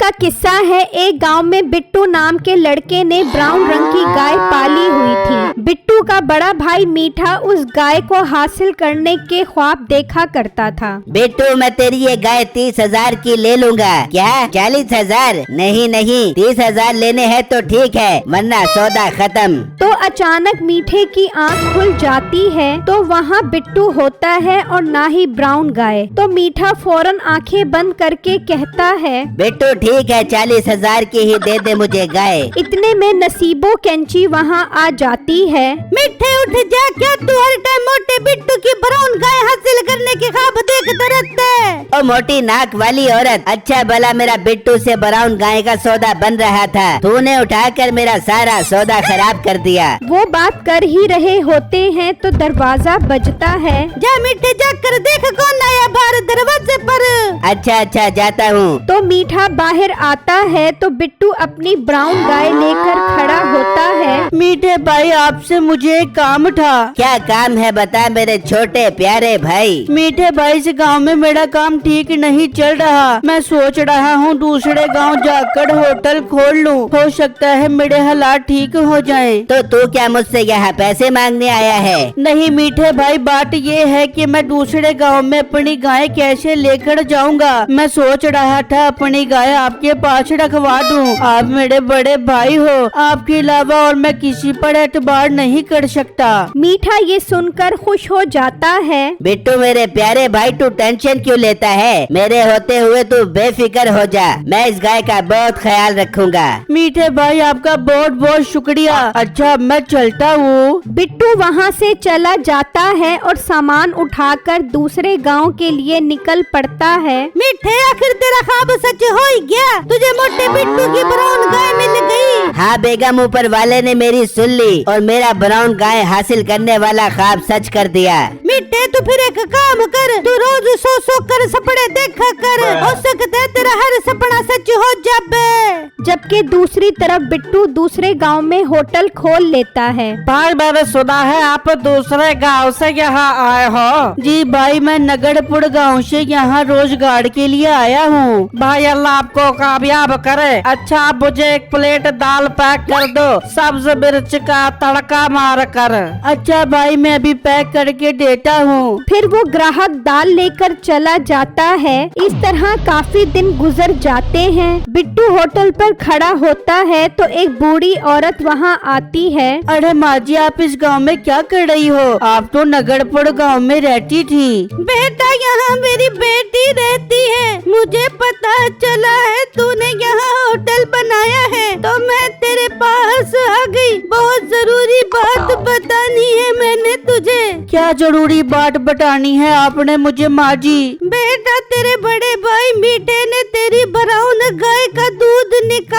का किस्सा है। एक गांव में बिट्टू नाम के लड़के ने ब्राउन रंग की गाय पाली हुई थी। बिट्टू का बड़ा भाई मीठा उस गाय को हासिल करने के ख्वाब देखा करता था। बिट्टू, मैं तेरी ये गाय 30,000 की ले लूंगा। क्या 40,000? नहीं नहीं, 30,000 लेने हैं तो ठीक है, वरना सौदा खत्म। तो अचानक मीठे की आंख खुल जाती है तो वहाँ बिट्टू होता है और ना ही ब्राउन गाय। तो मीठा फौरन आंखें बंद करके कहता है, बिट्टू ठीक है, 40,000 की ही दे दे मुझे गाय। इतने में नसीबो कैंची वहाँ आ जाती है। मीठे उठ जा, क्या तू हर टाइम मोटे बिट्टू की ब्राउन गाय हासिल करने के ख्वाब देखता रहता है? ओ मोटी नाक वाली औरत, अच्छा भला मेरा बिट्टू से ब्राउन गाय का सौदा बन रहा था, तूने उठाकर मेरा सारा सौदा खराब कर दिया। वो बात कर ही रहे होते हैं तो दरवाजा बजता है। जा मीठे, जाकर देख कौन आया बाहर दरवाजे पर। अच्छा अच्छा, जाता हूँ। तो मीठा बाहर आता है तो बिट्टू अपनी ब्राउन गाय लेकर खड़ा होता है। मीठे भाई, आपसे मुझे एक काम था। क्या काम है बता मेरे छोटे प्यारे भाई। मीठे भाई, इस गांव में मेरा काम ठीक नहीं चल रहा। मैं सोच रहा हूँ दूसरे गांव जाकर होटल खोल लूँ, हो सकता है मेरे हालात ठीक हो जाएं। तो तू क्या मुझसे यहाँ पैसे मांगने आया है? नहीं मीठे भाई, बात ये है कि मैं दूसरे गांव में अपनी गाय कैसे लेकर जाऊंगा। मैं सोच रहा था अपनी गाय आपके पास रखवा दूं। आप मेरे बड़े भाई हो, आपके अलावा और मैं किसी पर एतबार नहीं कर सकता। मीठा ये सुनकर खुश हो जाता है। बिट्टू मेरे प्यारे भाई, तू टेंशन क्यों लेता है? मेरे होते हुए तू बेफिक्र हो जा, मैं इस गाय का बहुत ख्याल रखूंगा। मीठे भाई, आपका बहुत बहुत शुक्रिया। अच्छा, मैं चलता हूँ। बिट्टू वहाँ से चला जाता है और सामान उठाकर दूसरे गांव के लिए निकल पड़ता है। मीठे, आखिर तेरा ख्वाब सच हो ही गया, तुझे मोटे बिट्टू की ब्राउन गाय मिल गई। हाँ बेगम, ऊपर वाले ने मेरी सुन ली और मेरा ब्राउन गाय हासिल करने वाला ख्वाब सच कर दिया। मीठे, तू फिर एक काम कर, तू रोज सो कर सपने देखा कर, हो सकता है तेरा हर सपना सच हो जाए। जबकि दूसरी तरफ बिट्टू दूसरे गांव में होटल खोल लेता है। भाई, मैंने सुना है आप दूसरे गांव से यहाँ आए हो। जी भाई, मैं नगरपुर गांव से यहाँ रोजगार के लिए आया हूँ। भाई, अल्लाह आपको कामयाब करे। अच्छा, आप मुझे एक प्लेट दाल पैक कर दो, सब्ज मिर्च का तड़का मार कर। अच्छा भाई, मैं अभी पैक करके देता हूँ। फिर वो ग्राहक दाल लेकर चला जाता है। इस तरह काफी दिन गुजर जाते हैं। बिट्टू होटल पर खड़ा होता है तो एक बूढ़ी औरत वहाँ आती है। अरे माँ जी, आप इस गांव में क्या कर रही हो? आप तो नगरपुर गांव में रहती थी। बेटा, यहाँ मेरी बेटी रहती है। मुझे पता चला है तूने यहाँ होटल बनाया है तो मैं तेरे पास आ गई। बहुत जरूरी बात बतानी है मैंने तुझे। क्या जरूरी बात बतानी है आपने मुझे माँ जी? बेटा, तेरे बड़े भाई मीठे ने तेरी ब्राउन गाय का दूध निकाल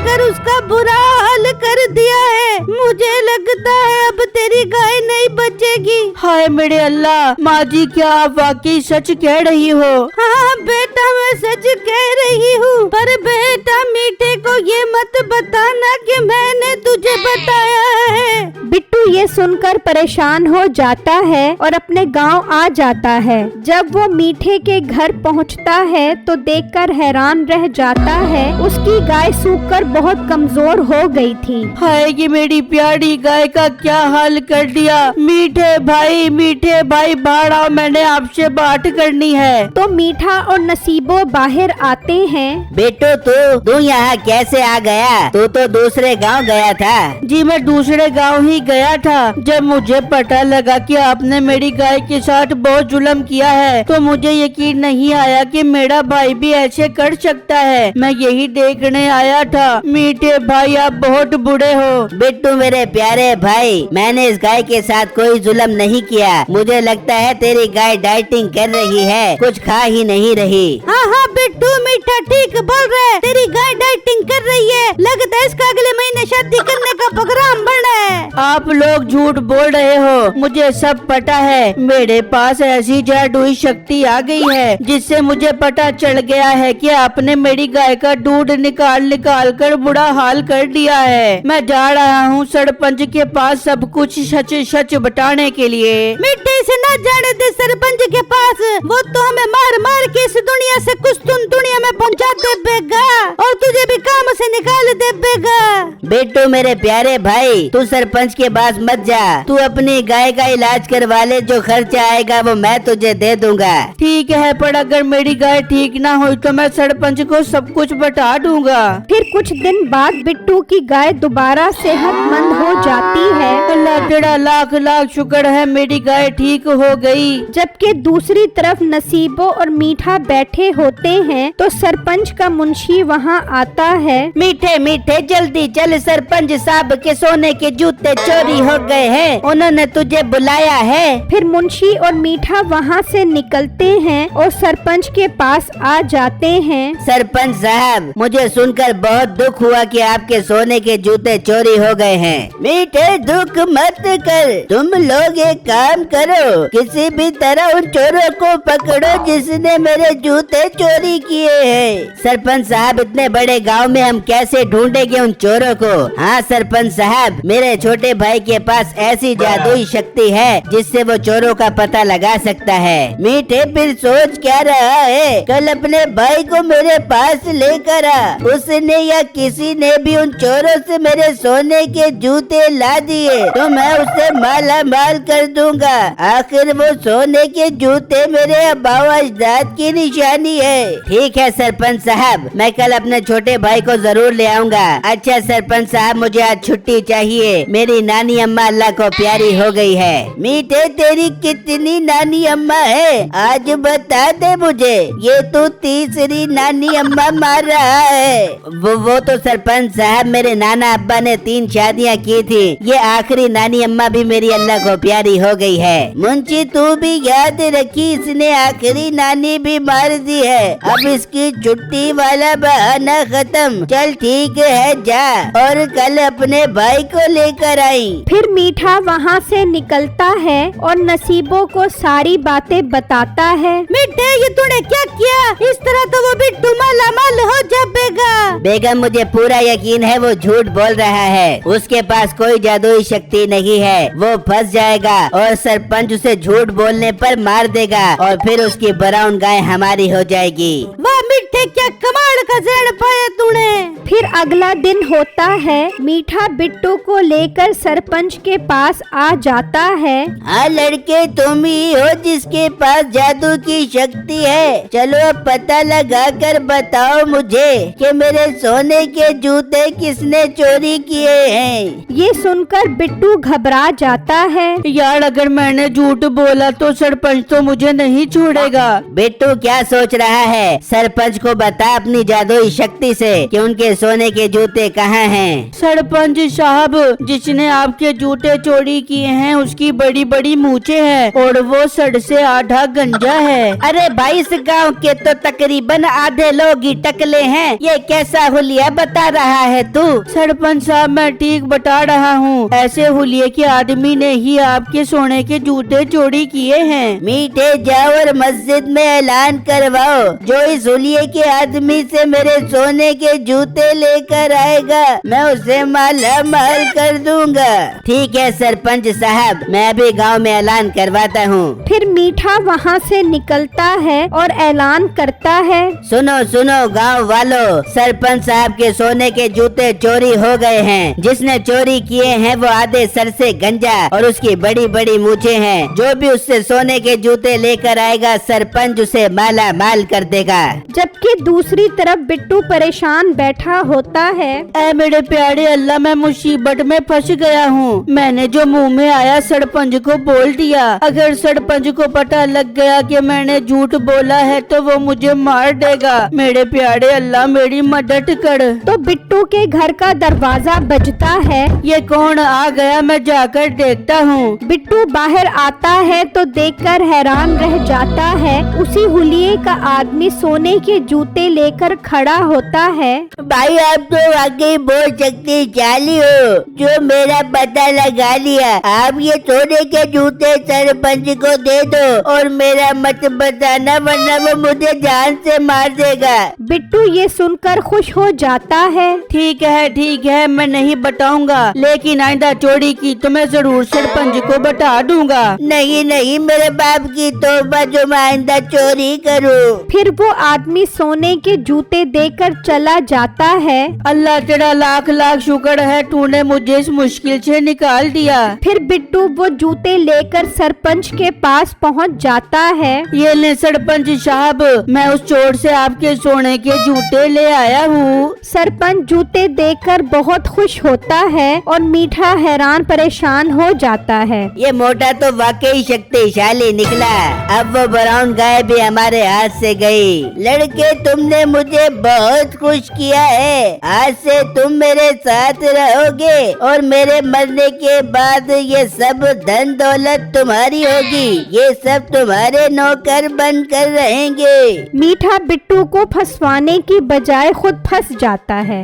कर उसका बुरा हाल कर दिया है। मुझे लगता है अब तेरी गाय नहीं बचेगी। हाय मेरे अल्लाह, माँ जी क्या आप वाकई सच कह रही हो? हाँ बेटा, मैं सच कह रही हूँ, पर बेटा मीठे को ये मत बताना कि मैंने तुझे बताया है। बिट्टू ये सुनकर परेशान हो जाता है और अपने गांव आ जाता है। जब वो मीठे के घर पहुंचता है तो देखकर हैरान रह जाता है। उसकी गाय सूखकर बहुत कमजोर हो गई थी। हाय, ये मेरी प्यारी गाय का क्या हाल कर दिया। मीठे भाई बाहर आओ, मैंने आपसे बात करनी है। तो मीठा और नसीबो बाहर आते हैं। बेटू, तू यहाँ कैसे आ गया? तू तो दूसरे गांव गया था। जी, मैं दूसरे गांव ही गया था। जब मुझे पता लगा कि आपने मेरी गाय के साथ बहुत जुल्म किया है तो मुझे यकीन नहीं आया कि मेरा भाई भी ऐसे कर सकता है। मैं यही देखने आया था। मीठे भाई, आप बहुत बुरे हो। बिट्टू मेरे प्यारे भाई, मैंने इस गाय के साथ कोई जुल्म नहीं किया। मुझे लगता है तेरी गाय डाइटिंग कर रही है, कुछ खा ही नहीं रही। हाँ बिट्टू, मीठा ठीक बोल रहा है, तेरी गाय डाइटिंग कर रही है। लगता है इसका अगले महीने शादी करने का प्रोग्राम बना है। आप लोग झूठ बोल रहे हो, मुझे सब पता है। मेरे पास ऐसी जादुई शक्ति आ गई है जिससे मुझे पता चल गया है कि आपने मेरी गाय का दूध निकाल कर बुरा हाल कर दिया है। मैं जा रहा हूँ सरपंच के पास सब कुछ सच बताने के लिए। मिट्टी से न जाने दे सरपंच के पास, वो तो हमें मार मार के इस दुनिया से कुछ दुनिया में पहुँचा देगा और तुझे भी काम से निकाल देगा। बेटू मेरे प्यारे भाई, तू सरपंच के पास मत जा, तू अपनी गाय का इलाज करवा ले, जो खर्चा आएगा वो मैं तुझे दे दूंगा। ठीक है, पर अगर मेरी गाय ठीक ना हुई तो मैं सरपंच को सब कुछ बता दूंगा। फिर कुछ दिन बाद बिट्टू की गाय दोबारा सेहतमंद हो जाती है। अल्लाह तेरा लाख लाख शुक्र है, मेरी गाय ठीक हो गई। जबकि दूसरी तरफ नसीबो और मीठा बैठे होते हैं तो सरपंच का मुंशी वहाँ आता है। मीठे मीठे जल्दी चल, सरपंच साहब के सोने के जूते चोरी हो गए हैं, उन्होंने तुझे बुलाया है। फिर मुंशी और मीठा वहाँ से निकलते हैं और सरपंच के पास आ जाते हैं। सरपंच साहब, मुझे सुनकर बहुत दुख हुआ कि आपके सोने के जूते चोरी हो गए हैं। मीठे दुख मत कर, तुम लोग एक काम करो, किसी भी तरह उन चोरों को पकड़ो जिसने मेरे जूते चोरी किए हैं। सरपंच साहब, इतने बड़े गांव में हम कैसे ढूंढेंगे उन चोरों को? हाँ सरपंच साहब, मेरे छोटे भाई के पास ऐसी जादुई शक्ति है जिससे वो चोरों का पता लगा सकता है। मीठे फिर सोच क्या रहा है? कल अपने भाई को मेरे पास लेकर आ, उसने या किसी ने भी उन चोरों से मेरे सोने के जूते ला दिए तो मैं उसे माला माल कर दूंगा। आखिर वो सोने के जूते मेरे अब्बा अजदाद की निशानी है। ठीक है सरपंच साहब, मैं कल अपने छोटे भाई को जरूर ले आऊंगा। अच्छा सरपंच साहब, मुझे आज छुट्टी चाहिए, मेरी नानी अम्मा अल्लाह को प्यारी हो गई है। मीठे तेरी कितनी नानी अम्मा है आज बता दे मुझे, ये तो तीसरी नानी अम्मा मार रहा है। वो तो सरपंच साहब, मेरे नाना अब्बा ने 3 शादियाँ की थी, ये आखिरी नानी अम्मा भी मेरी अल्लाह को प्यारी हो गई है। मुंशी तू भी याद रखी, इसने आखिरी नानी भी मार दी है। अब इसकी छुट्टी वाला बहाना खत्म। चल ठीक है, जा और कल अपने भाई को लेकर आई। फिर मीठा वहाँ से निकलता है और नसीबों को सारी बातें बताता है। मीठे, ये तूने क्या किया? इस तरह तो वो बिट्टू मालामाल हो जाएगा। बेगम, मुझे पूरा यकीन है वो झूठ बोल रहा है, उसके पास कोई जादुई शक्ति नहीं है। वो फंस जाएगा और सरपंच उसे झूठ बोलने पर मार देगा और फिर उसकी ब्राउन गाय हमारी हो जाएगी। वाह मीठे, क्या कमाल का जहर पाया तूने। फिर अगला दिन होता है, मीठा बिट्टू को लेकर सरपंच के पास आ जाता है। हाँ लड़के, तुम ही हो जिसके पास जादू की शक्ति है। चलो अब पता लगा कर बताओ मुझे कि मेरे सोने के जूते किसने चोरी किए हैं। ये सुनकर बिट्टू घबरा जाता है। यार, अगर मैंने झूठ बोला तो सरपंच तो मुझे नहीं छोड़ेगा। बिट्टू क्या सोच रहा है? सरपंच को बता अपनी जादुई शक्ति से कि उनके सोने के जूते कहाँ हैं। सरपंच साहब, जिसने आपके जूते चोरी किए हैं उसकी बड़ी बड़ी मूछें हैं और वो सर से आधा गंजा है। अरे भाई, इस गांव के तो तकरीबन आधे लोग ही टकले हैं, ये कैसा हुलिया बता रहा है तू? सरपंच साहब, मैं ठीक बता रहा हूँ, ऐसे हुलिये के आदमी ने ही आपके सोने के जूते चोरी किए हैं। मीठे, जाओ और मस्जिद में ऐलान करवाओ, जो इस हुलिये के आदमी से मेरे सोने के जूते लेकर आएगा मैं उसे माला माल कर दूंगा। ठीक है सरपंच साहब, मैं अभी गांव में ऐलान करवाता हूँ। फिर मीठा वहाँ से निकलता है और ऐलान करता है। सुनो सुनो गांव वालों, सरपंच साहब के सोने के जूते चोरी हो गए हैं। जिसने चोरी किए हैं वो आधे सर से गंजा और उसकी बड़ी बड़ी मूछें हैं। जो भी उससे सोने के जूते लेकर आएगा सरपंच उसे माला माल कर देगा। जबकि दूसरी तरफ बिट्टू परेशान बैठा होता है। ऐ मेरे प्यारे अल्लाह, मैं मुसीबत में फंस गया हूँ। मैंने जो मुंह में आया सरपंच को बोल दिया। अगर सरपंच को पता लग गया कि मैंने झूठ बोला है तो वो मुझे मार देगा। मेरे प्यारे अल्लाह, मेरी मदद कर। तो बिट्टू के घर का दरवाजा बजता है। ये कौन आ गया? मैं जाकर देखता हूँ। बिट्टू बाहर आता है तो देखकर हैरान रह जाता है। उसी हुलिये का आदमी सोने के जूते लेकर खड़ा होता है। भाई आ आप तो वाकई बहुत शक्तिशाली हो जो मेरा पता लगा लिया। आप ये सोने के जूते सरपंच को दे दो और मेरा मत बताना वरना वो मुझे जान से मार देगा। बिट्टू ये सुनकर खुश हो जाता है। ठीक है मैं नहीं बताऊंगा, लेकिन आइंदा चोरी की तो मैं जरूर सरपंच को बता दूंगा। नहीं मेरे बाप की तौबा जो मैं आइंदा चोरी करूं। फिर वो आदमी सोने के जूते देकर चला जाता है। अल्लाह तेरा लाख लाख शुक्र है, तूने मुझे इस मुश्किल से निकाल दिया। फिर बिट्टू वो जूते लेकर सरपंच के पास पहुंच जाता है। ये ले सरपंच साहब, मैं उस चोर से आपके सोने के जूते ले आया हूँ। सरपंच जूते देखकर बहुत खुश होता है और मीठा हैरान परेशान हो जाता है। ये मोटा तो वाकई शक्तिशाली निकला। अब वो ब्राउन गाय भी हमारे हाथ से गई। लड़के तुमने मुझे बहुत खुश किया है। आज से तुम मेरे साथ रहोगे और मेरे मरने के बाद ये सब धन दौलत तुम्हारी होगी। ये सब तुम्हारे नौकर बनकर रहेंगे। मीठा बिट्टू को फंसवाने की बजाय खुद फंस जाता है।